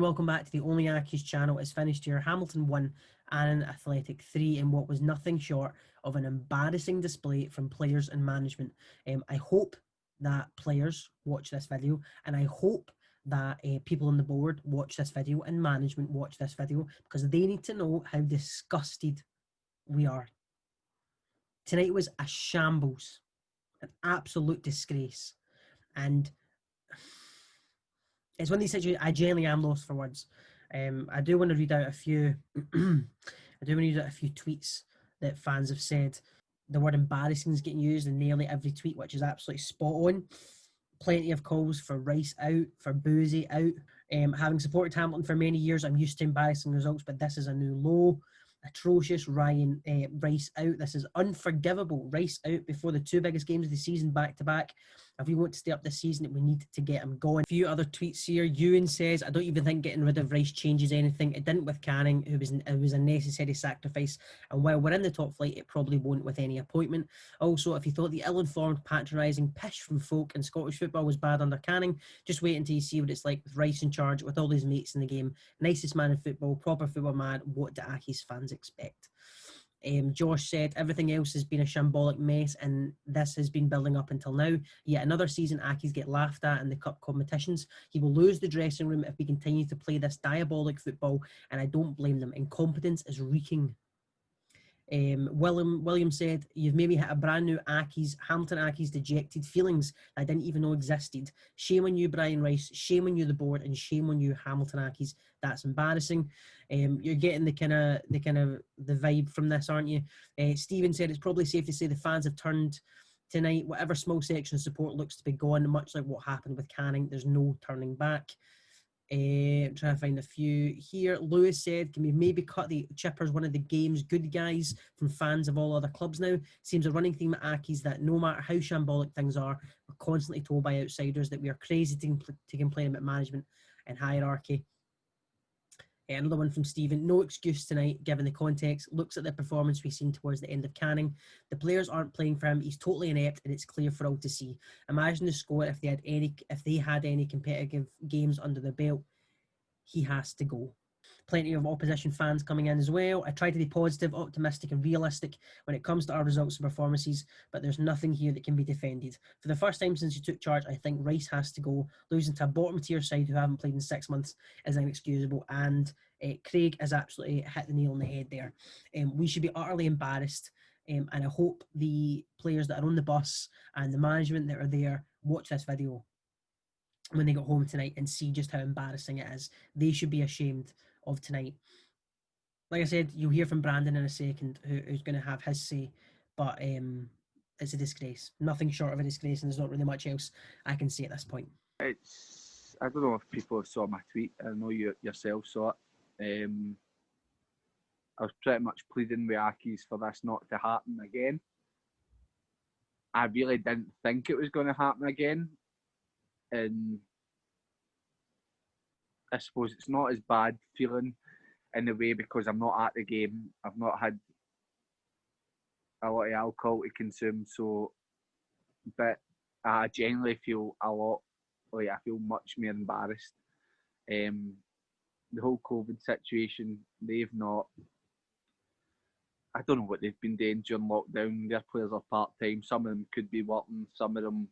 welcome back to the Only Accies channel. It's finished here. Hamilton 1, Annan Athletic 3 in what was nothing short of an embarrassing display from players and management. I hope that players watch this video, and I hope that people on the board watch this video and management watch this video, because they need to know how disgusted we are. Tonight was a shambles, an absolute disgrace, and it's one of these situations I genuinely am lost for words. I do want to read out a few. I do want to read out a few tweets that fans have said. The word embarrassing is getting used in nearly every tweet, which is absolutely spot on. Plenty of calls for Rice out, for Boozy out. Having supported Hamilton for many years, I'm used to embarrassing results, but this is a new low. Atrocious. Rice out. This is unforgivable. Rice out before the two biggest games of the season back to back. If we want to stay up this season, we need to get him going. A few other tweets here. Ewan says, I don't even think getting rid of Rice changes anything. It didn't with Canning, it was a necessary sacrifice. And while we're in the top flight, it probably won't with any appointment. Also, if you thought the ill-informed, patronising pish from folk in Scottish football was bad under Canning, just wait until you see what it's like with Rice in charge, with all his mates in the game. Nicest man in football, proper football man. What do Accies fans expect? Josh said, everything else has been a shambolic mess, and this has been building up until now. Yet another season Accies get laughed at in the cup competitions. He will lose the dressing room if we continue to play this diabolic football, and I don't blame them. Incompetence is reeking. William said, you've maybe hit a brand new Hamilton Accies dejected feelings I didn't even know existed. Shame on you, Brian Rice. Shame on you, the board, and shame on you, Hamilton Accies. That's embarrassing. You're getting the vibe from this, aren't you? Stephen said, it's probably safe to say the fans have turned tonight. Whatever small section of support looks to be gone, much like what happened with Canning. There's no turning back. Trying to find a few here. Lewis said, can we maybe cut the Chippers one of the game's good guys from fans of all other clubs now? Seems a running theme at Accies that no matter how shambolic things are, we're constantly told by outsiders that we are crazy to complain about management and hierarchy. Another one from Stephen. No excuse tonight, given the context. Looks at the performance we've seen towards the end of Canning. The players aren't playing for him. He's totally inept, and it's clear for all to see. Imagine the score if they had any competitive games under their belt. He has to go. Plenty of opposition fans coming in as well. I try to be positive, optimistic, and realistic when it comes to our results and performances, but there's nothing here that can be defended. For the first time since he took charge, I think Rice has to go. Losing to a bottom tier side who haven't played in 6 months is inexcusable, and Craig has absolutely hit the nail on the head there. We should be utterly embarrassed, and I hope the players that are on the bus and the management that are there watch this video when they get home tonight and see just how embarrassing it is. They should be ashamed of tonight. Like I said, you'll hear from Brandon in a second, who's going to have his say, but it's a disgrace. Nothing short of a disgrace, and there's not really much else I can say at this point. I don't know if people have saw my tweet. I know you yourself saw it. I was pretty much pleading with Accies for this not to happen again. I really didn't think it was going to happen again. And I suppose it's not as bad feeling in a way because I'm not at the game. I've not had a lot of alcohol to consume, but I genuinely feel a lot I feel much more embarrassed. The whole COVID situation, they've not. I don't know what they've been doing during lockdown. Their players are part-time. Some of them could be working. Some of them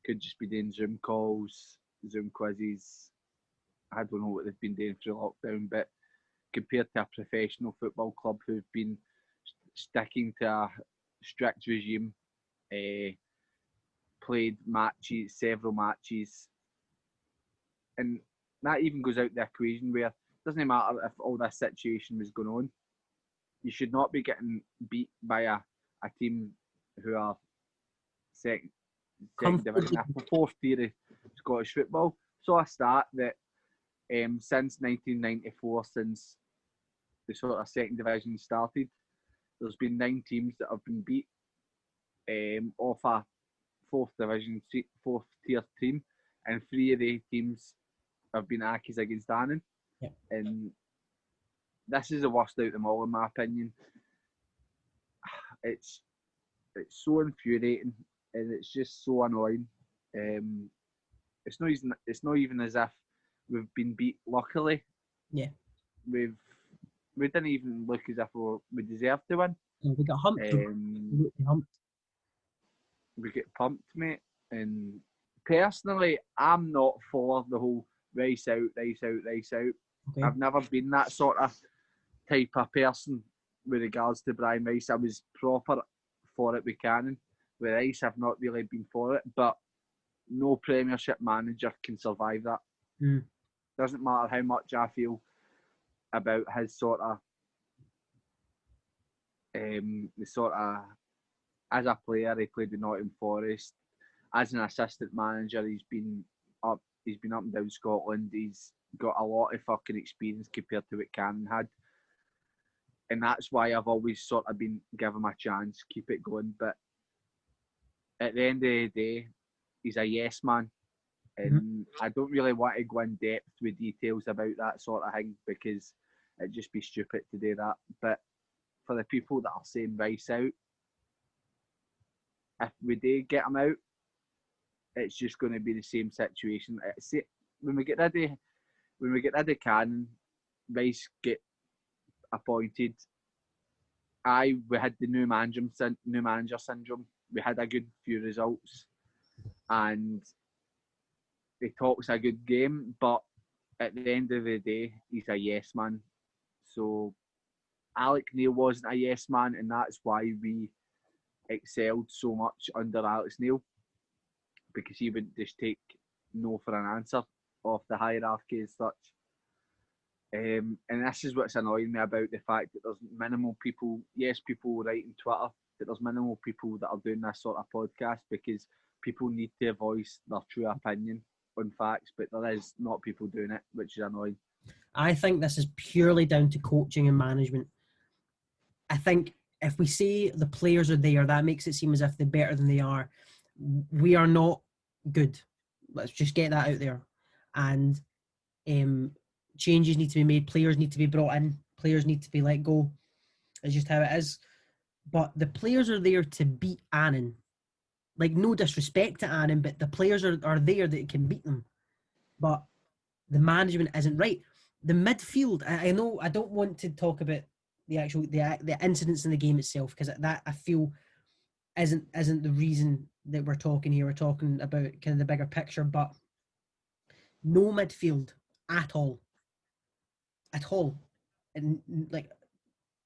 could just be doing Zoom calls, Zoom quizzes. I don't know what they've been doing through lockdown, but compared to a professional football club who've been sticking to a strict regime, played several matches, and that even goes out the equation where it doesn't matter if all this situation was going on. You should not be getting beat by a team who are second division, a fourth tier of Scottish football. Saw a stat that since 1994, since the sort of second division started, there's been 9 teams that have been beat off a fourth tier team, and 3 of the teams have been Accies against Annan. Yep. And this is the worst out of them all, in my opinion. It's so infuriating, and it's just so annoying. It's not even as if we've been beat luckily. Yeah. We didn't even look as if we deserved to win. We got humped. Um, Humped. we get pumped, mate. And personally, I'm not for the whole race out, race out, race out. Okay. I've never been that sort of type of person with regards to Brian Rice. I was proper for it with Cannon. With Rice, I've not really been for it, but no Premiership manager can survive that. Doesn't matter how much I feel about his sort of as a player, he played with Nottingham Forest. As an assistant manager, he's been up and down Scotland. He's got a lot of fucking experience compared to what Cannon had. And that's why I've always sort of been given him a chance, keep it going. But at the end of the day, he's a yes man. And I don't really want to go in depth with details about that sort of thing because it'd just be stupid to do that. But for the people that are saying Rice out, if we do get him out, it's just going to be the same situation. When we get rid of Cannon, Rice get appointed. We had the new manager syndrome. We had a good few results, and he talks a good game, but at the end of the day, he's a yes man. So Alec Neil wasn't a yes man, and that's why we excelled so much under Alex Neil, because he wouldn't just take no for an answer off the hierarchy as such. And this is what's annoying me about the fact that there's minimal people, people writing Twitter, but there's minimal people that are doing this sort of podcast because people need to voice their true opinion on facts, but there is not people doing it, which is annoying. I think this is purely down to coaching and management. I think if we say the players are there, that makes it seem as if they're better than they are. We are not good. Let's just get that out there. And changes need to be made. Players need to be brought in. Players need to be let go. It's just how it is. But the players are there to beat Annan. Like, no disrespect to Annan, but the players are there that can beat them. But the management isn't right. The midfield, I know I don't want to talk about the incidents in the game itself, because that I feel isn't the reason that we're talking here. We're talking about kind of the bigger picture, but no midfield at all. And like,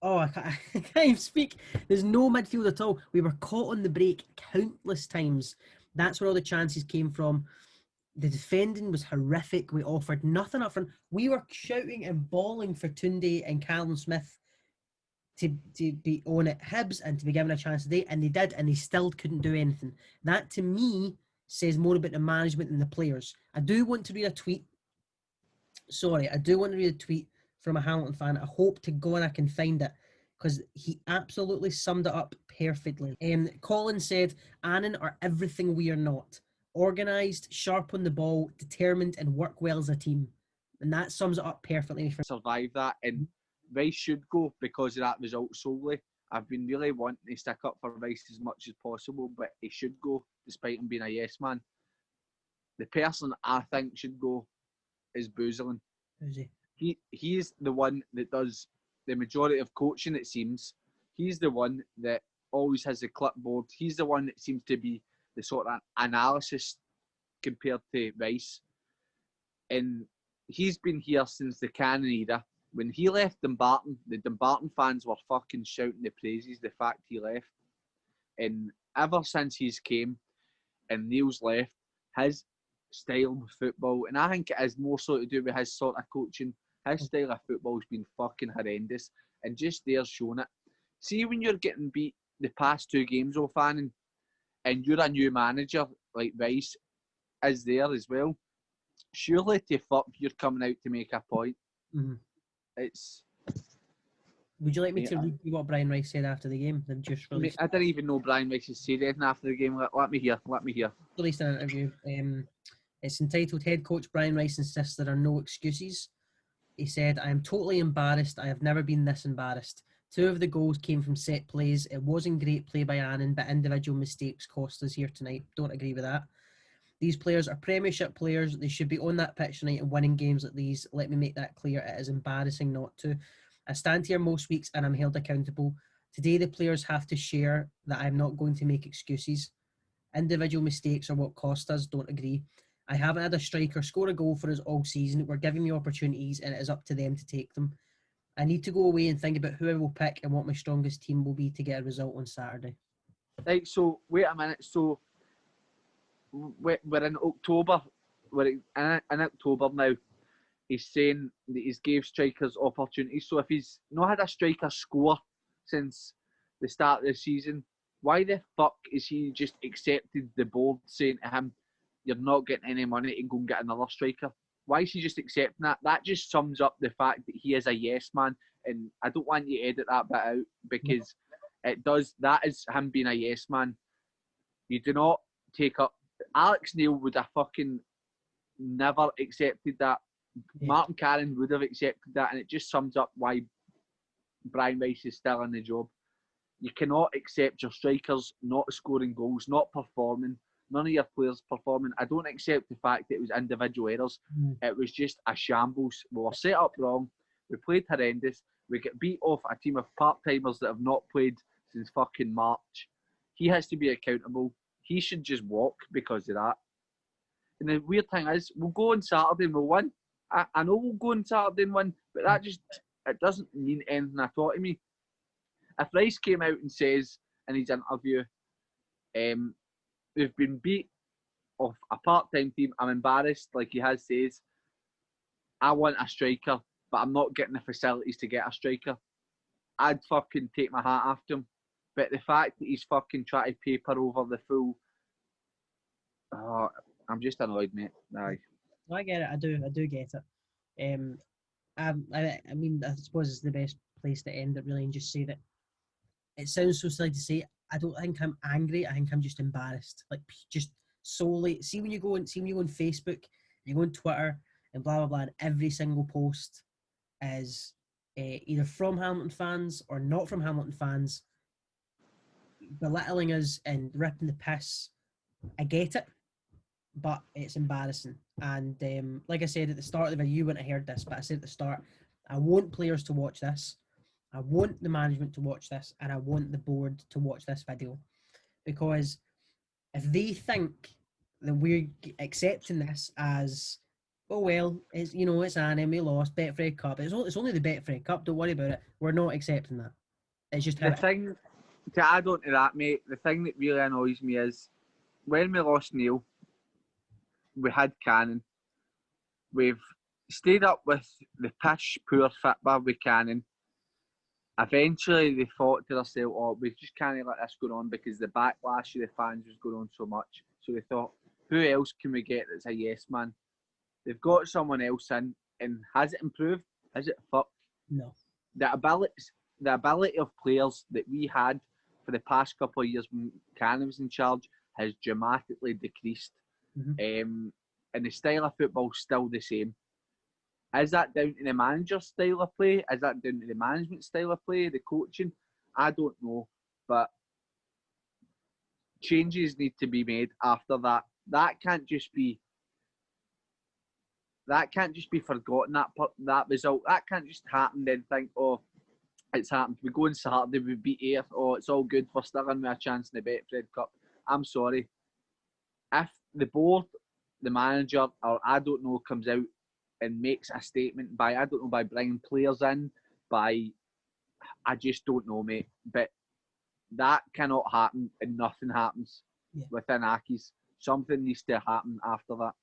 I can't even speak. There's no midfield at all. We were caught on the break countless times. That's where all the chances came from. The defending was horrific. We offered nothing up front. We were shouting and bawling for Tunde and Callum Smith to be on at Hibs and to be given a chance today, and they did, and they still couldn't do anything. That, to me, says more about the management than the players. I do want to read a tweet. I do want to read a tweet from a Hamilton fan. I hope to God I can find it, because he absolutely summed it up perfectly. Colin said, Annan are everything we are not. Organised, sharp on the ball, determined, and work well as a team. And that sums it up perfectly. Survive that, and Rice should go because of that result solely. I've been really wanting to stick up for Rice as much as possible, but he should go despite him being a yes man. The person I think should go is Boozlin. Who's he? He's the one that does the majority of coaching, it seems. He's the one that always has the clipboard. He's the one that seems to be the sort of analysis compared to Rice. And he's been here since the Cannon era. When he left Dumbarton, the Dumbarton fans were fucking shouting the praises, the fact he left. And ever since he's came and Neil's left, his style of football, and I think it is more so to do with his sort of coaching, his style of football has been fucking horrendous. And just there showing it. See, when you're getting beat the past two games off Annan, and you're a new manager like Rice is there as well, surely to fuck you're coming out to make a point. Mm-hmm. It's. Would you like me to read what Brian Rice said after the game? They've just released. I didn't even know Brian Rice had said anything after the game. Let me hear. Released an interview. It's entitled "Head Coach Brian Rice insists there are no excuses." He said, "I am totally embarrassed. I have never been this embarrassed. 2 of the goals came from set plays. It wasn't great play by Annan, but individual mistakes cost us here tonight." Don't agree with that. These players are Premiership players. They should be on that pitch tonight and winning games like these. Let me make that clear. It is embarrassing not to. I stand here most weeks and I'm held accountable. Today, the players have to share that I'm not going to make excuses. Individual mistakes are what cost us. Don't agree. I haven't had a striker score a goal for us all season. We're giving me opportunities and it is up to them to take them. I need to go away and think about who I will pick and what my strongest team will be to get a result on Saturday. Right, so wait a minute. So we're in October. We're in October now. He's saying that he's gave strikers opportunities. So if he's not had a striker score since the start of the season, why the fuck is he just accepted the board saying to him, "You're not getting any money and go and get another striker"? Why is he just accepting that? That just sums up the fact that he is a yes man. And I don't want you to edit that bit out because it does. That is him being a yes man. You do not take up. Alex Neil would have fucking never accepted that. Yeah. Martin Carron would have accepted that, and it just sums up why Brian Rice is still in the job. You cannot accept your strikers not scoring goals, not performing, none of your players performing. I don't accept the fact that it was individual errors. It was just a shambles. We were set up wrong. We played horrendous. We get beat off a team of part-timers that have not played since fucking March. He has to be accountable. He should just walk because of that. And the weird thing is, we'll go on Saturday and we'll win. I know we'll go on Saturday and win, but that just, it doesn't mean anything at all to me. If Rice came out and says in his interview, we've been beat off a part-time team, I'm embarrassed, like he has says, I want a striker, but I'm not getting the facilities to get a striker, I'd fucking take my hat off to him. But the fact that he's fucking trying to paper over the full, I'm just annoyed, mate. Aye. I get it. I do get it. I mean, I suppose it's the best place to end it really, and just say that it sounds so silly to say. I don't think I'm angry. I think I'm just embarrassed. Like just solely. See when you go on Facebook, you go on Twitter, and blah blah blah, and every single post is either from Hamilton fans or not from Hamilton fans, belittling us and ripping the piss. I get it, but it's embarrassing. And like I said at the start of the video, you wouldn't have heard this, but I said at the start, I want players to watch this. I want the management to watch this, and I want the board to watch this video, because if they think that we're accepting this as, oh well, it's it's Annan, we lost Betfred Cup. It's only the Betfred Cup. Don't worry about it. We're not accepting that. It's just how The thing to add on to that, mate, the thing that really annoys me is when we lost Neil, we had Cannon. We've stayed up with the pish poor football with Cannon. Eventually, they thought to themselves, "Oh, we just can't let this go on because the backlash of the fans was going on so much." So they thought, "Who else can we get that's a yes man?" They've got someone else in, and has it improved? Has it fucked? No. The ability of players that we had for the past couple of years when Cannon was in charge has dramatically decreased. And the style of football is still the same. Is that down to the manager's style of play? Is that down to the management style of play, the coaching? I don't know. But changes need to be made after that. That can't just be forgotten, that result. That can't just happen then think, oh, it's happened. We go on Saturday, we beat Ayr. Oh, it's all good. We're still in with a chance in the Betfred Cup. I'm sorry. If the board, the manager, or I don't know, comes out and makes a statement by bringing players in, I just don't know, mate. But that cannot happen and nothing happens within Accies. Something needs to happen after that.